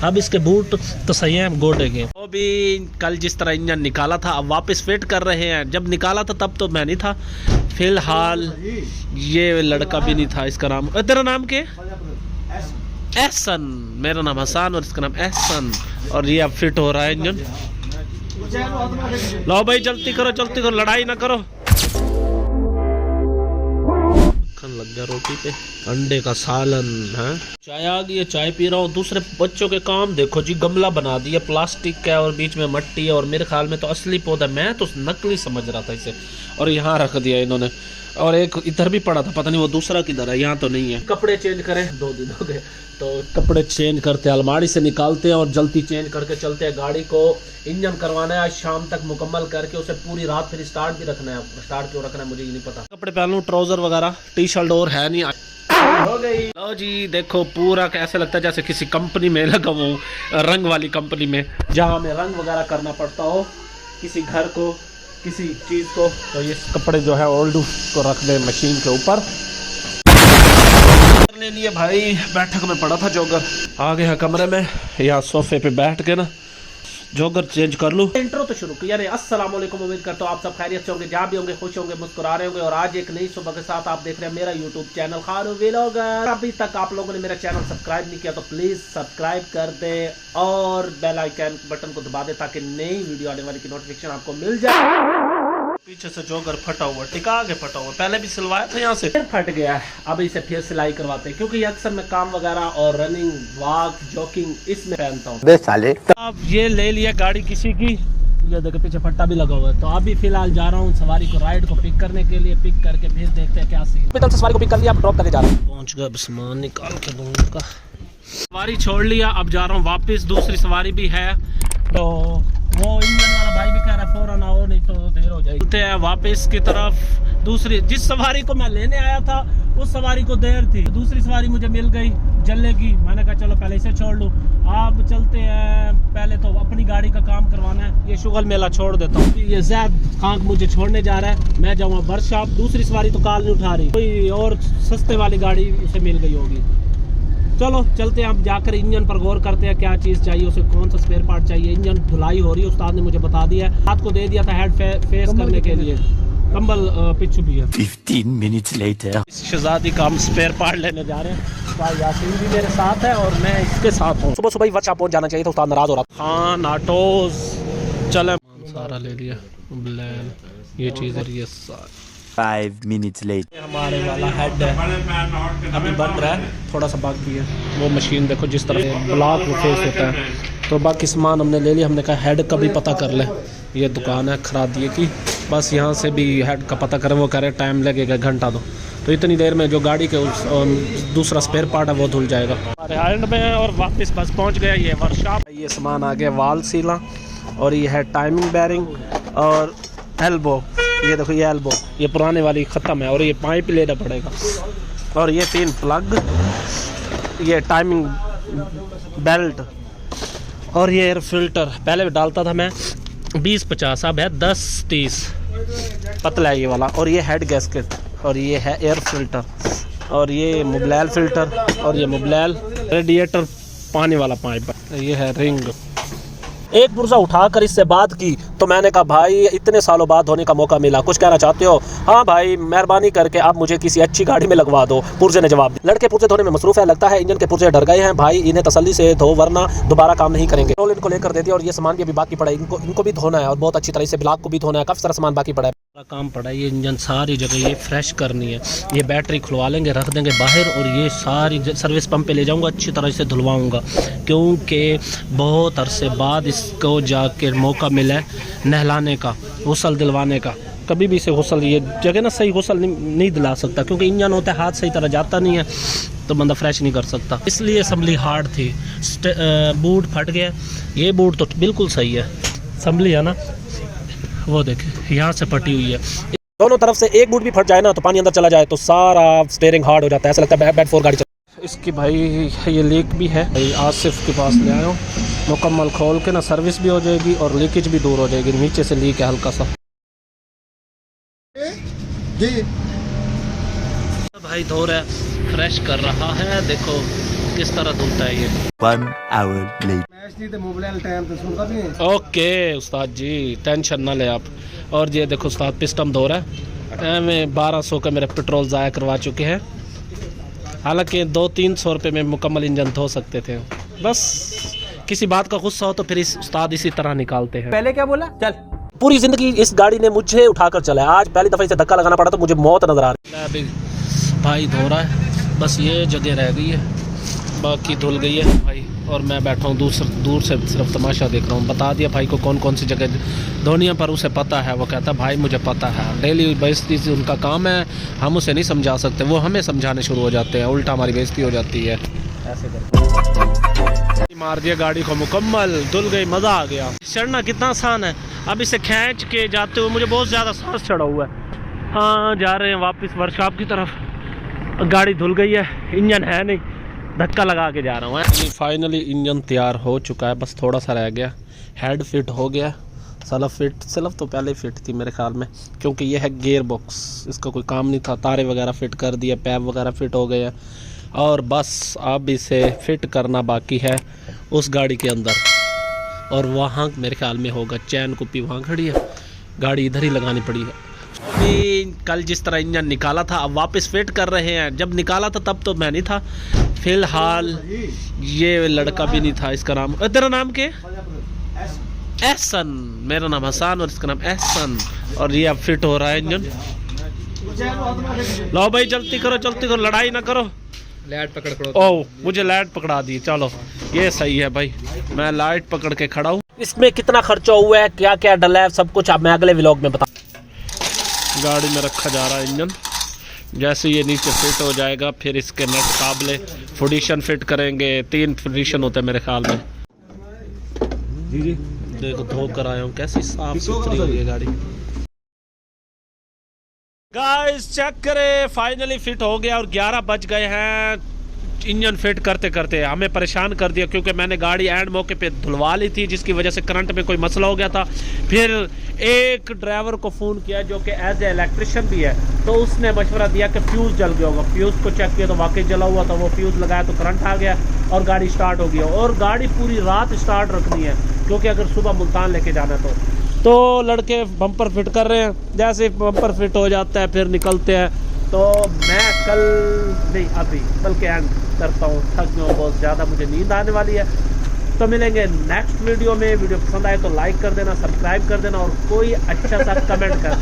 अब इसके बूट तो सही हैं, गोडे के। वो भी कल जिस तरह इंजन निकाला था अब वापस फिट कर रहे हैं। जब निकाला था तब तो मैं नहीं था। फिलहाल ये लड़का भी नहीं था। इसका नाम, तेरा नाम क्या है? एहसन। मेरा नाम हसन और इसका नाम एहसन। और ये अब फिट हो रहा है इंजन। लो भाई जल्दी करो, लड़ाई ना करो। लग गया रोटी पे, अंडे का सालन है। चाय आ गई है, चाय पी रहा हूँ। दूसरे बच्चों के काम देखो जी, गमला बना दिया प्लास्टिक का और बीच में मिट्टी है और मेरे ख्याल में तो असली पौधा, मैं तो नकली समझ रहा था इसे। और यहाँ रख दिया इन्होंने। और एक इधर भी पड़ा था, पता नहीं वो दूसरा किधर है, यहाँ तो नहीं है। कपड़े चेंज करें, 2 दिन हो गए तो कपड़े चेंज करते हैं, अलमारी से निकालते हैं और जल्दी चेंज करके चलते हैं। गाड़ी को इंजन करवाना है आज शाम तक मुकम्मल करके, उसे पूरी रात फिर स्टार्ट भी रखना है। स्टार्ट क्यों रखना है मुझे ये नहीं पता। कपड़े पहन लूँ, ट्राउजर वगैरह, टी शर्ट और है नहीं, हो गई। लो जी देखो, पूरा कैसे लगता है जैसे किसी कंपनी में लगा हूँ, रंग वाली कंपनी में, जहाँ हमें रंग वगैरह करना पड़ता हो किसी घर को, किसी चीज़ को। तो ये कपड़े जो है ओल्ड को रख दे मशीन के ऊपर। ले लिए भाई, बैठक में पड़ा था जोगर, आ गया कमरे में, यहाँ सोफे पे बैठ के ना जोगर चेंज कर लूँ। इंट्रो तो शुरू किया। अस्सलाम वालेकुम, उम्मीद करता हूँ आप सब खैरियत से होंगे, जहाँ भी होंगे खुश होंगे, मुस्कुरा रहे होंगे। और आज एक नई सुबह के साथ आप देख रहे हैं मेरा यूट्यूब चैनल खारू व्लॉगर। अभी तक आप लोगों ने मेरा चैनल सब्सक्राइब नहीं किया तो प्लीज़ सब्सक्राइब कर दे और बेल आइकन बटन को दबा दे ताकि नई वीडियो आने वाली की नोटिफिकेशन आपको मिल जाए। पीछे से जोगर फटा हुआ, टिका के फटा हुआ, पहले भी सिलवाया था यहाँ से, फिर फट गया है। अब इसे फिर सिलाई करवाते हैं क्योंकि अक्सर मैं काम वगैरह और रनिंग, वॉक, जॉगिंग इसमें पहनता हूँ। साले अब ये ले लिया गाड़ी किसी की, ये देखो पीछे फट्टा भी लगा हुआ है। तो अभी फिलहाल जा रहा हूँ सवारी को राइड को पिक करने के लिए। पिक करके फिर देखते हैं क्या सीन। से सवारी को पिक कर लिया, अब ड्रॉप करके जा रहा हूँ। पहुँच गया, सामान निकाल के दूंगा का। सवारी छोड़ लिया, अब जा रहा हूँ वापस। दूसरी सवारी भी है तो वो इंजन वाला भाई भी कह रहा है फौरन आओ नहीं तो देर हो जाएगी। चलते हैं वापस की तरफ। दूसरी जिस सवारी को मैं लेने आया था उस सवारी को देर थी, दूसरी सवारी मुझे मिल गई जल्ले की। मैंने कहा चलो पहले इसे छोड़ लूँ। आप चलते हैं, पहले तो अपनी गाड़ी का काम करवाना है। ये शुगल मेला छोड़ देता हूँ। ये जैद खान मुझे छोड़ने जा रहा है, मैं जाऊँगा वर्कशॉप। दूसरी सवारी तो कॉल नहीं उठा रही, कोई और सस्ते वाली गाड़ी उसे मिल गई होगी। चलो चलते हैं, अब जाकर इंजन पर गौर करते हैं क्या चीज़ चाहिए उसे, कौन सा स्पेयर पार्ट चाहिए। इंजन धुलाई हो रही है, उस्ताद ने मुझे बता दिया है। रात को दे दिया था हेड फेस करने के लिए, कंबल पिच्छू भी है। 15 मिनट्स लेटर शहजादी का हम स्पेयर पार्ट लेने जा रहे हैं। भाई यासीन भी मेरे साथ है और मैं इसके साथ हूँ। सुबह सुबह ही वर्कशॉप पहुँच जाना चाहिए था, उस्ताद नाराज हो रहा था। हाँ नाटोज चले, सारा ले लिया, ये चीज़ है। ये 5 मिनट्स लेट हमारे वाला हेड है, अभी बन रहा है, थोड़ा सा बाकी है। वो मशीन देखो जिस तरह ब्लॉक फेस होता है। तो बाकी सामान हमने ले लिया। हमने कहा हेड का भी पता कर ले, ये दुकान है खरादिए की, बस यहाँ से भी हेड का पता करें। वो कह रहे टाइम लगेगा घंटा दो, तो इतनी देर में जो गाड़ी के दूसरा स्पेयर पार्ट है वो धुल जाएगा। हमारे एंड में और वापस बस पहुँच गया ये वर्कशॉप। ये सामान आ गया, वाल सीला, और ये है टाइमिंग बैरिंग और एल्बो। ये देखो ये एल्बो, ये पुराने वाली ख़त्म है और ये पाइप लेना पड़ेगा। और ये 3 प्लग, ये टाइमिंग बेल्ट और ये एयर फिल्टर। पहले डालता था मैं 20-50, अब है 10-30, पतला है ये वाला। और ये हेड गैस्केट और ये है एयर फिल्टर और ये मोबिल फिल्टर और ये मोबिल रेडिएटर पानी वाला पाइप। ये है रिंग। एक पुर्जा उठाकर इससे बात की तो मैंने कहा भाई इतने सालों बाद धोने का मौका मिला, कुछ कहना चाहते हो? हाँ भाई मेहरबानी करके आप मुझे किसी अच्छी गाड़ी में लगवा दो, पुर्जे ने जवाब दिया। लड़के पुर्जे धोने में मसरूफ है, लगता है इंजन के पुर्जे डर गए हैं भाई, इन्हें तसल्ली से धो वरना दोबारा काम नहीं करेंगे। पेट्रोल इनको लेकर दे दिया और ये सामान भी अभी बाकी पड़ा है, इनको भी धोना है और बहुत अच्छी तरह से। ब्लॉक को भी धोना है, काफ़ी सारा सामान बाकी पड़ा है। काम पड़ा है, ये इंजन सारी जगह ये फ्रेश करनी है। ये बैटरी खुलवा लेंगे, रख देंगे बाहर और ये सारी सर्विस पंप पे ले जाऊंगा, अच्छी तरह से धुलवाऊंगा क्योंकि बहुत अरसे बाद इसको जाकर मौका मिला है नहलाने का, गुस्ल दिलवाने का। कभी भी इसे गुस्ल, ये जगह ना सही गुस्ल नहीं दिला सकता क्योंकि इंजन होता है, हाथ सही तरह जाता नहीं है तो बंदा फ्रेश नहीं कर सकता, इसलिए असम्बली हार्ड थी। बूट फट गया, ये बूट तो बिल्कुल सही है, असम्बली है ना, वो देखे यहाँ से फटी हुई है। दोनों तरफ से एक बूट भी फट जाए ना तो पानी अंदर चला जाए तो सारा स्टीयरिंग हार्ड हो जाता है, ऐसा लगता है बैड 4 गाड़ी चल। इसकी भाई ये लीक भी है, भाई आसिफ के पास ले आया हूँ, मुकम्मल खोल के ना सर्विस भी हो जाएगी और लीकेज भी दूर हो जाएगी। नीचे से लीक है हल्का सा जी। भाई धो रहा है, फ्रेश कर रहा है, देखो किस तरह धुलता है ये। 1 hour later. ओके उस्ताद जी, टेंशन ना ले आप। और ये देखो उस्ताद पिस्टन धो रहा है। मैं 1200 का मेरे पेट्रोल ज़ाया करवा चुके हैं। हालांकि 200-300 रुपये में मुकम्मल इंजन धो सकते थे। बस किसी बात का गुस्सा हो तो फिर इस उस्ताद इसी तरह निकालते हैं। पहले क्या बोला? चल। पूरी जिंदगी इस गाड़ी ने मुझे उठाकर चलाया, आज पहली दफ़ा इसे धक्का लगाना पड़ा तो मुझे मौत नजर आ रही है। अभी भाई धो रहा है, बस ये जगह रह गई है, बाकी धुल गई है भाई। और मैं बैठा हूँ दूर से सिर्फ तमाशा देख रहा हूँ। बता दिया भाई को कौन कौन सी जगह धोनी है, पर उसे पता है। वो कहता है भाई मुझे पता है, डेली बेइज्जती से उनका काम है, हम उसे नहीं समझा सकते, वो हमें समझाने शुरू हो जाते हैं, उल्टा हमारी बेइज्जती हो जाती है। ऐसे कर मार दिया गाड़ी को, मुकम्मल धुल गई, मज़ा आ गया। चढ़ना कितना आसान है। अब इसे खींच के जाते हुए मुझे बहुत ज़्यादा सांस चढ़ा हुआ है। हाँ जा रहे हैं वापस वर्कशॉप की तरफ। गाड़ी धुल गई है, इंजन है नहीं, धक्का लगा के जा रहा हूँ। फाइनली इंजन तैयार हो चुका है, बस थोड़ा सा रह गया। हेड फिट हो गया, सलफ तो पहले फिट थी मेरे ख्याल में, क्योंकि ये है गियर बॉक्स, इसका कोई काम नहीं था। तारे वगैरह फिट कर दिए, पैप वगैरह फिट हो गए, और बस अब इसे फिट करना बाकी है उस गाड़ी के अंदर। और वहाँ मेरे ख्याल में होगा, चैन कुप्पी वहाँ खड़ी है, गाड़ी इधर ही लगानी पड़ी है। अभी कल जिस तरह इंजन निकाला था अब वापस फिट कर रहे हैं। जब निकाला था तब तो मैं नहीं था, फिलहाल ये लड़का भी नहीं था। इसका नाम, तेरा नाम क्या? एहसन। मेरा नाम हसन और इसका नाम एहसन। और ये अब फिट हो रहा है इंजन। लो भाई जल्दी करो, लड़ाई ना करो। लाइट पकड़ करो। ओह मुझे लाइट पकड़ा दी, चलो ये सही है भाई, मैं लाइट पकड़ के खड़ा हूँ। इसमें कितना खर्चा हुआ है, क्या क्या डला है, सब कुछ अब मैं अगले व्लॉग में बता। गाड़ी में रखा जा रहा है इंजन, जैसे ये नीचे फिट हो जाएगा फिर इसके नट काबले फुडिशन फिट करेंगे। 3 फुडिशन होते हैं मेरे ख्याल में। जी देखो धो कर आया हूँ, कैसी साफ सुथरी हुई है गाड़ी। गाइस चेक करें, फाइनली फिट हो गया और 11 बज गए हैं। इंजन फिट करते करते हमें परेशान कर दिया, क्योंकि मैंने गाड़ी एंड मौके पे धुलवा ली थी, जिसकी वजह से करंट में कोई मसला हो गया था। फिर एक ड्राइवर को फ़ोन किया जो कि एज ए इलेक्ट्रिशियन भी है, तो उसने मशवरा दिया कि फ्यूज़ जल गया होगा। फ्यूज़ को चेक किया तो वाकई जला हुआ था, वो फ्यूज़ लगाया तो करंट आ गया और गाड़ी स्टार्ट हो गई। और गाड़ी पूरी रात स्टार्ट रखनी है, क्योंकि अगर सुबह मुल्तान लेके जाना है तो लड़के बम्पर फिट कर रहे हैं। जैसे बम्पर फिट हो जाता है फिर निकलते हैं। तो मैं कल नहीं अभी बल्कि एंड करता हूँ, थक गया हूँ बहुत ज़्यादा, मुझे नींद आने वाली है। तो मिलेंगे नेक्स्ट वीडियो में। वीडियो पसंद आए तो लाइक कर देना, सब्सक्राइब कर देना और कोई अच्छा सा कमेंट कर देना।